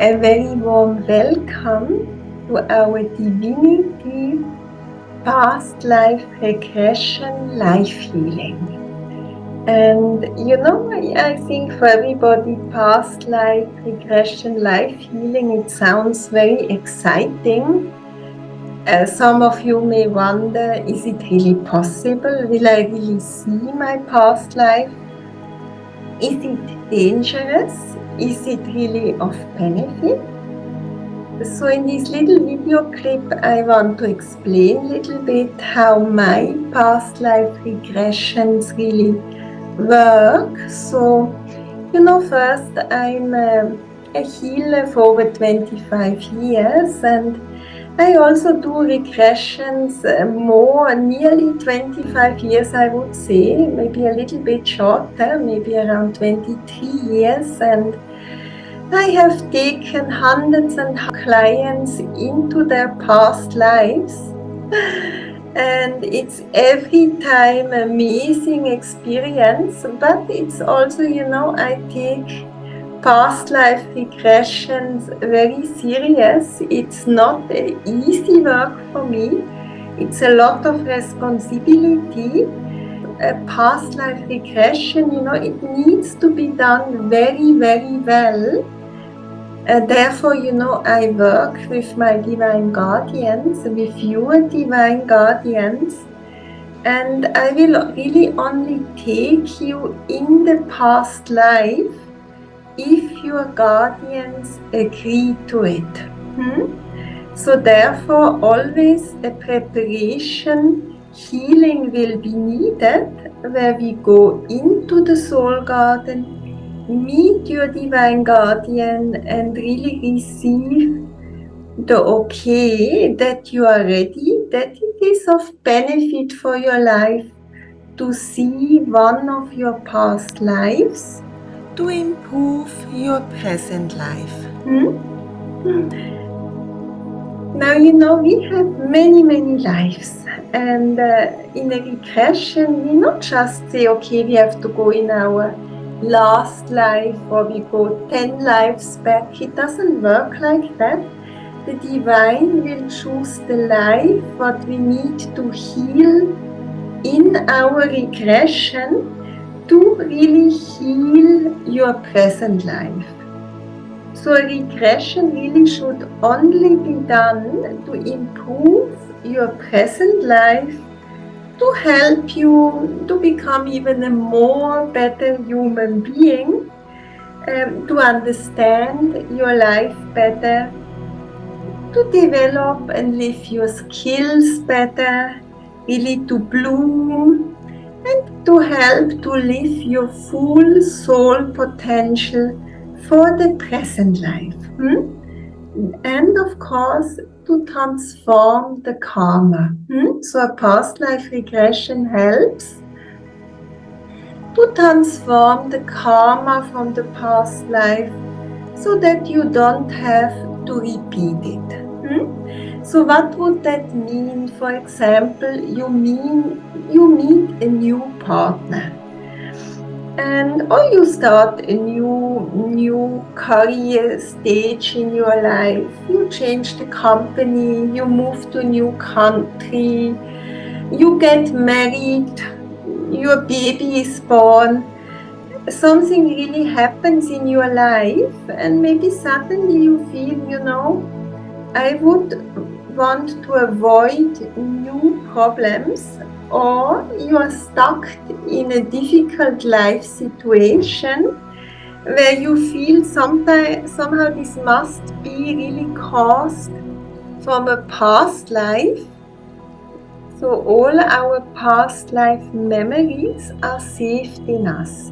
a very warm welcome to our Divinity Past-Life Regression life healing. And I think for everybody, Past-Life Regression life healing, it sounds very exciting. Some of you may wonder, is it really possible? Will I really see my past life? Is it dangerous? Is it really of benefit? So in this little video clip, I want to explain a little bit how my past life regressions really work. So, first I'm a healer for over 25 years, and I also do regressions nearly 25 years, I would say, maybe a little bit shorter, maybe around 23 years. And I have taken hundreds and clients into their past lives. And it's every time an amazing experience, but it's also, I take past life regressions very serious. It's not easy work for me. It's a lot of responsibility. A past life regression, it needs to be done very, very well. Therefore, I work with my divine guardians, with your divine guardians, and I will really only take you in the past life if your guardians agree to it. So therefore, always a preparation healing will be needed, where we go into the soul garden, meet your divine guardian, and really receive the okay that you are ready, that it is of benefit for your life to see one of your past lives to improve your present life. Now, we have many, many lives, and in a regression, we not just say, okay, we have to go in our last life, or we go 10 lives back. It doesn't work like that. The divine will choose the life what we need to heal in our regression to really heal your present life. So a regression really should only be done to improve your present life, to help you to become even a more better human being, to understand your life better, to develop and live your skills better, really to bloom, and to help to live your full soul potential for the present life. And of course, to transform the karma. So a past life regression helps to transform the karma from the past life so that you don't have to repeat it. So what would that mean? For example, you meet a new partner, or you start a new career stage in your life. You change the company, you move to a new country, you get married, your baby is born. Something really happens in your life, and maybe suddenly you feel, I would want to avoid new problems, or you are stuck in a difficult life situation where you feel somehow this must be really caused from a past life. So all our past life memories are saved in us.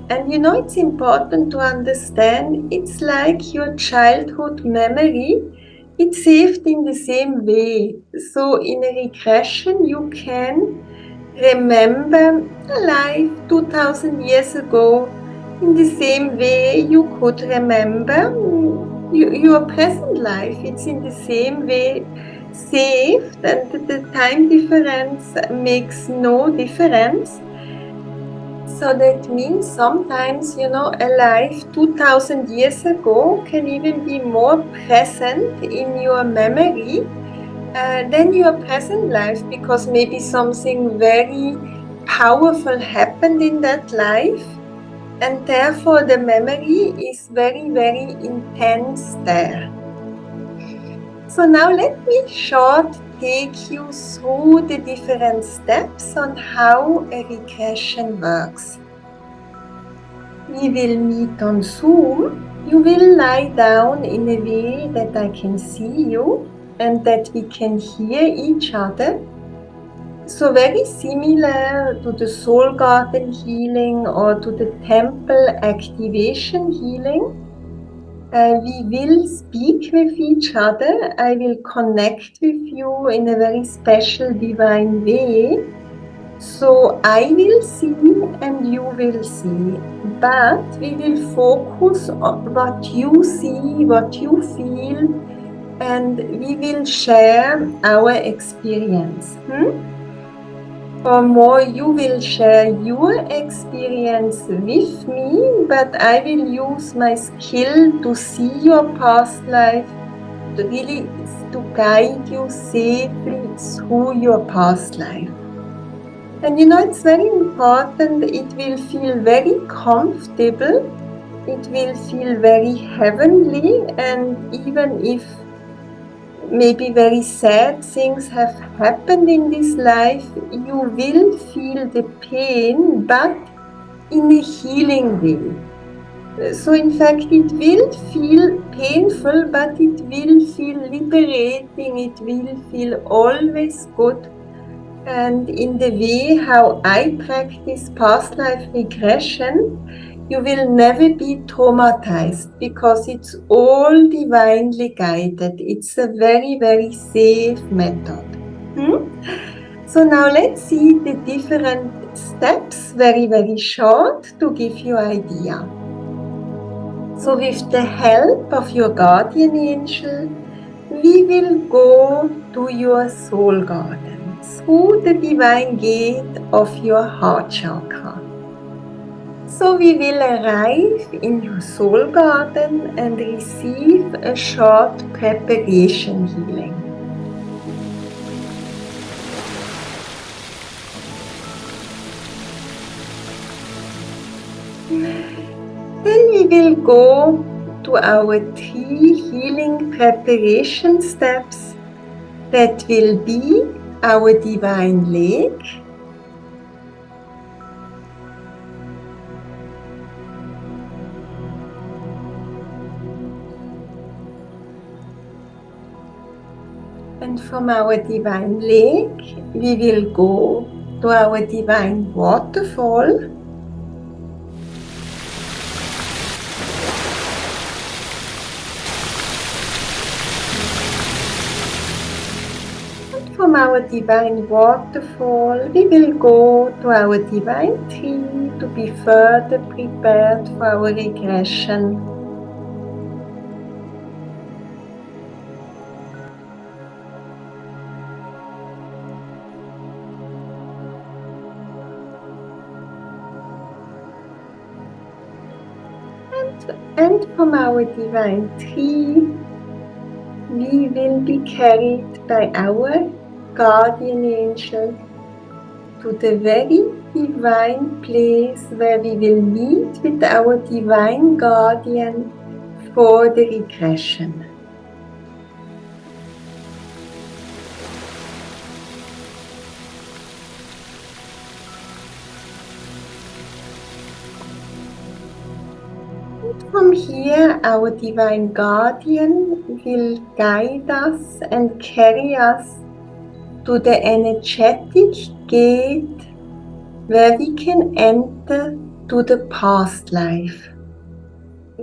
And it's important to understand, it's like your childhood memory, it's saved in the same way. So in a regression, you can remember a life 2000 years ago in the same way you could remember your present life. It's in the same way saved, and the time difference makes no difference. So that means sometimes, a life 2000 years ago can even be more present in your memory than your present life, because maybe something very powerful happened in that life, and therefore the memory is very, very intense there. So now let me short take you through the different steps on how a regression works. We will meet on Zoom. You will lie down in a way that I can see you and that we can hear each other. So very similar to the soul garden healing or to the temple activation healing. We will speak with each other. I will connect with you in a very special divine way. So I will see and you will see, but we will focus on what you see, what you feel, and we will share our experience. Or more, you will share your experience with me, but I will use my skill to see your past life, to guide you safely through your past life. And it's very important, it will feel very comfortable, it will feel very heavenly, and even if maybe very sad things have happened in this life, you will feel the pain, but in a healing way. So in fact, it will feel painful, but it will feel liberating, it will feel always good. And in the way how I practice past-life regression, you will never be traumatized because it's all divinely guided. It's a very, very safe method. So now let's see the different steps, very, very short, to give you an idea. So with the help of your guardian angel, we will go to your soul garden through the divine gate of your heart chakra. So we will arrive in your soul garden and receive a short preparation healing. Then we will go to our 3 healing preparation steps that will be our divine lake, and from our divine lake we will go to our divine waterfall, and from our divine waterfall we will go to our divine tree to be further prepared for our regression. And from our divine tree, we will be carried by our guardian angel to the very divine place where we will meet with our divine guardian for the regression. From here, our divine guardian will guide us and carry us to the energetic gate where we can enter to the past life.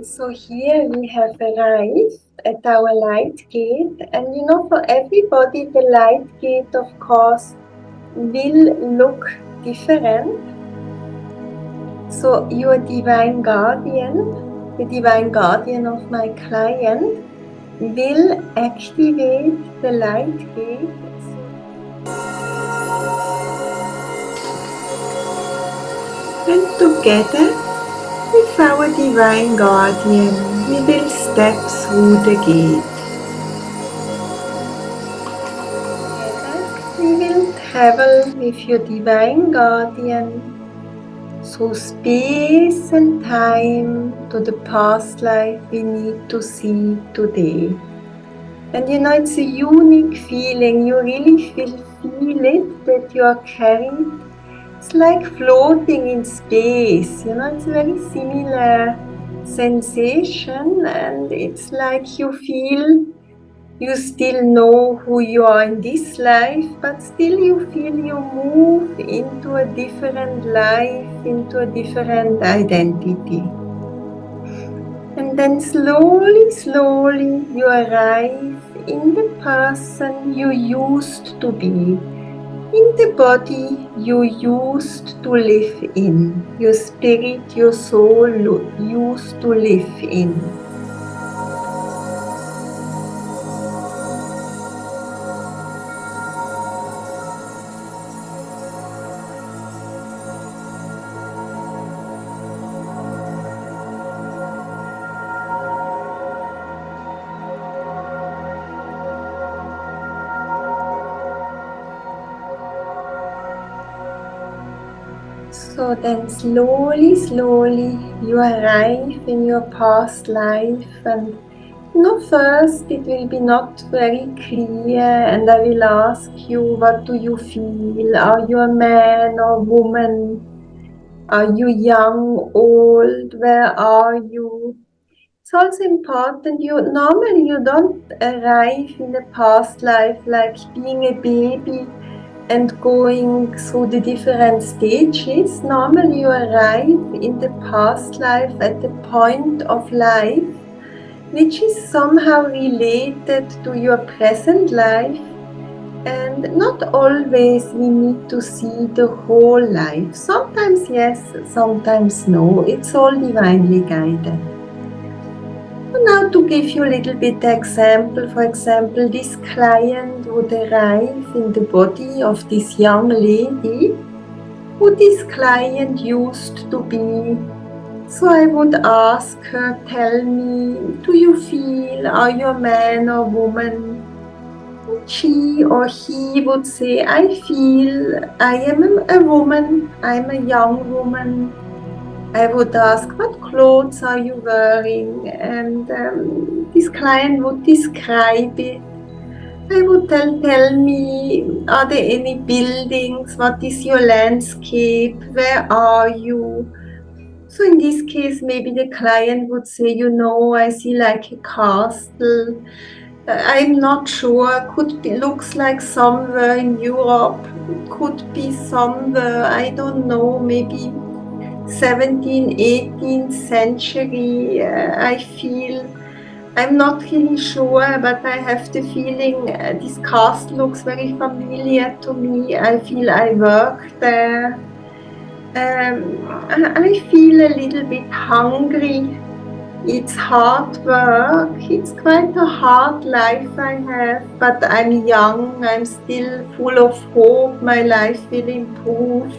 So here we have arrived at our light gate, and for everybody the light gate of course will look different. So your divine guardian, the divine guardian of my client, will activate the light gate. And together with our Divine Guardian, we will step through the gate. Together, we will travel with your Divine Guardian through space and time to the past life we need to see today. And it's a unique feeling. You really feel it that you are carried. It's like floating in space. It's a very similar sensation, and it's like you feel you still know who you are in this life, but still you feel you move into a different life, into a different identity. And then slowly, slowly you arrive in the person you used to be, in the body you used to live in, your spirit, your soul used to live in. So then slowly, slowly you arrive in your past life, and first it will be not very clear, and I will ask you, what do you feel? Are you a man or woman? Are you young, old? Where are you? It's also important, normally you don't arrive in the past life like being a baby and going through the different stages. Normally you arrive in the past life at the point of life which is somehow related to your present life, and not always we need to see the whole life. Sometimes yes, sometimes no. It's all divinely guided. Now to give you a little bit example, for example, this client would arrive in the body of this young lady who this client used to be. So I would ask her, tell me, do you feel, are you a man or woman? She or he would say, I feel I am a woman, I'm a young woman. I would ask, what clothes are you wearing? And this client would describe it. I would tell me, are there any buildings? What is your landscape? Where are you? So in this case, maybe the client would say, I see like a castle. I'm not sure. Could be, looks like somewhere in Europe. Could be somewhere, I don't know, maybe 17th, 18th century. I feel, I'm not really sure, but I have the feeling this castle looks very familiar to me. I feel I work there. I feel a little bit hungry. It's hard work. It's quite a hard life I have, but I'm young. I'm still full of hope. My life will improve.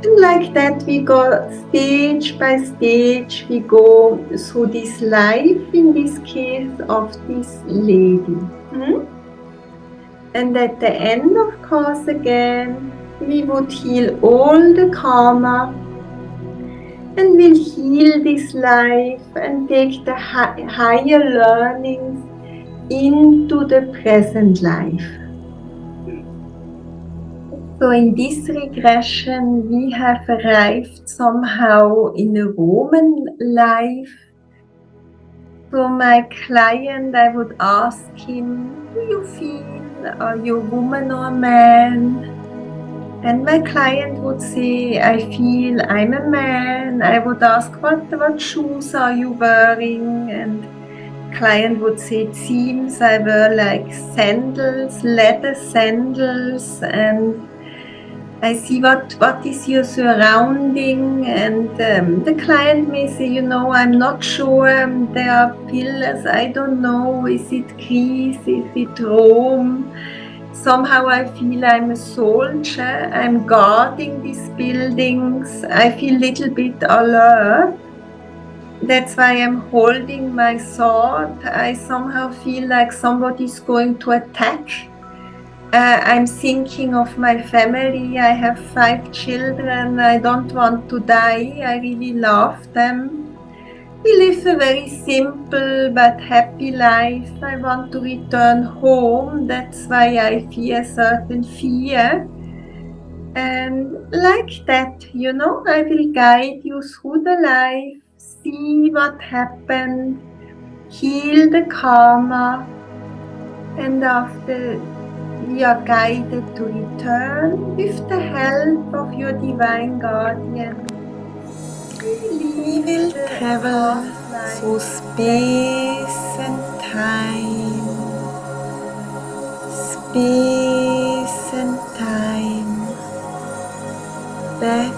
And like that, we go stage by stage. We go through this life, in this case, of this lady. And at the end, of course, again, we would heal all the karma, and we'll heal this life and take the higher learnings into the present life. So in this regression, we have arrived somehow in a woman life. So my client, I would ask him, do you feel, are you a woman or a man? And my client would say, I feel I'm a man. I would ask, what shoes are you wearing? And client would say, it seems I wear like sandals, leather sandals. And I see what is your surrounding. And the client may say, I'm not sure. There are pillars. I don't know. Is it Greece? Is it Rome? Somehow I feel I'm a soldier, I'm guarding these buildings, I feel a little bit alert. That's why I'm holding my sword. I somehow feel like somebody's going to attack. I'm thinking of my family. I have 5 children. I don't want to die. I really love them. We live a very simple but happy life. I want to return home. That's why I fear certain fear. And like that, I will guide you through the life, see what happened, heal the karma, and after we are guided to return with the help of your divine guardian. We will travel through space and time, back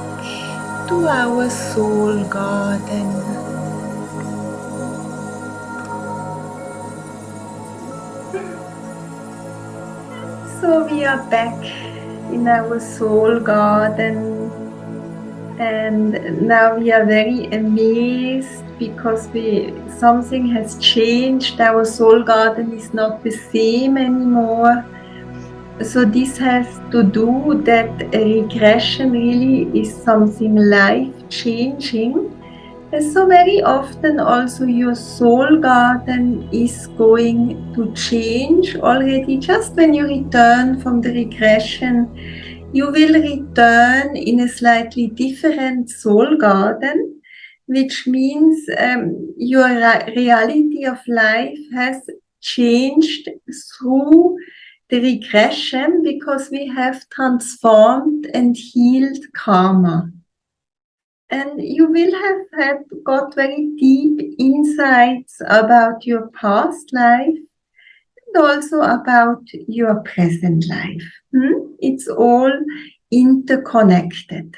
to our soul garden. So we are back in our soul garden, and now we are very amazed because something has changed. Our soul garden is not the same anymore. So this has to do that regression really is something life-changing. And so very often also your soul garden is going to change already just when you return from the regression. You will return in a slightly different soul garden, which means your reality of life has changed through the regression because we have transformed and healed karma. And you will have got very deep insights about your past life and also about your present life. It's all interconnected.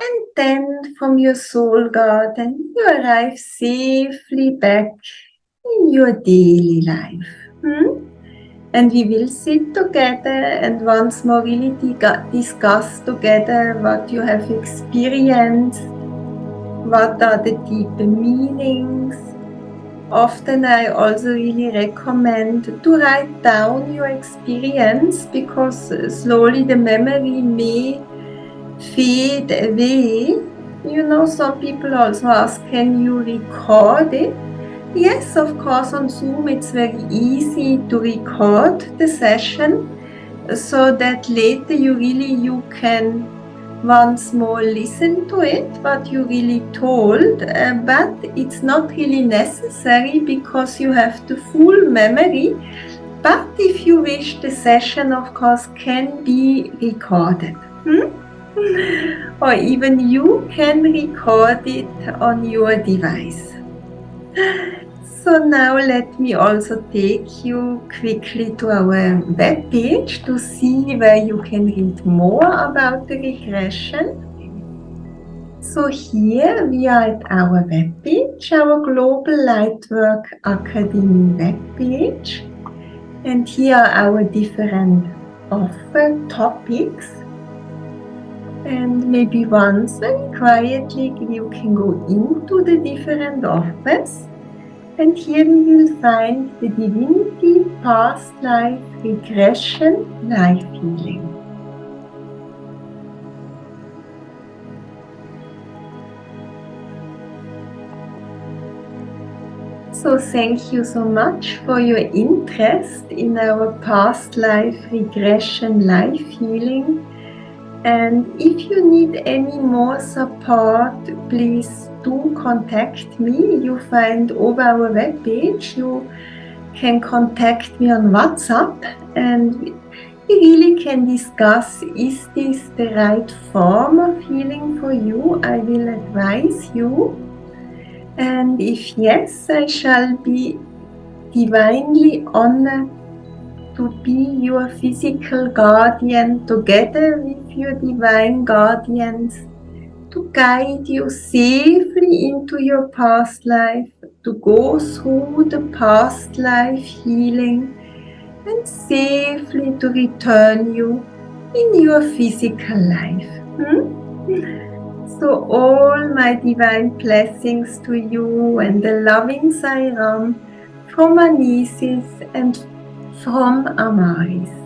And then from your soul garden, you arrive safely back in your daily life. And we will sit together and once more really discuss together what you have experienced, what are the deeper meanings. Often I also really recommend to write down your experience because slowly the memory may fade away. Some people also ask, can you record it? Yes, of course, on Zoom it's very easy to record the session so that later you can once more listen to it, what you really told, but it's not really necessary because you have the full memory. But if you wish, the session, of course, can be recorded. Or even you can record it on your device. So now let me also take you quickly to our webpage to see where you can read more about the regression. So here we are at our webpage, our Global Lightwork Academy webpage. And here are our different offer topics. And maybe once very quietly you can go into the different offers. And here we will find the Divinity Past-Life Regression Life Healing. So thank you so much for your interest in our Past-Life Regression Life Healing. And if you need any more support, please do contact me. You find over our webpage, you can contact me on WhatsApp and we really can discuss, is this the right form of healing for you? I will advise you. And if yes, I shall be divinely honored to be your physical guardian together with your divine guardians to guide you safely into your past life, to go through the past life healing and safely to return you in your physical life. So all my divine blessings to you and the loving Sairam from Anisis and from Amaris.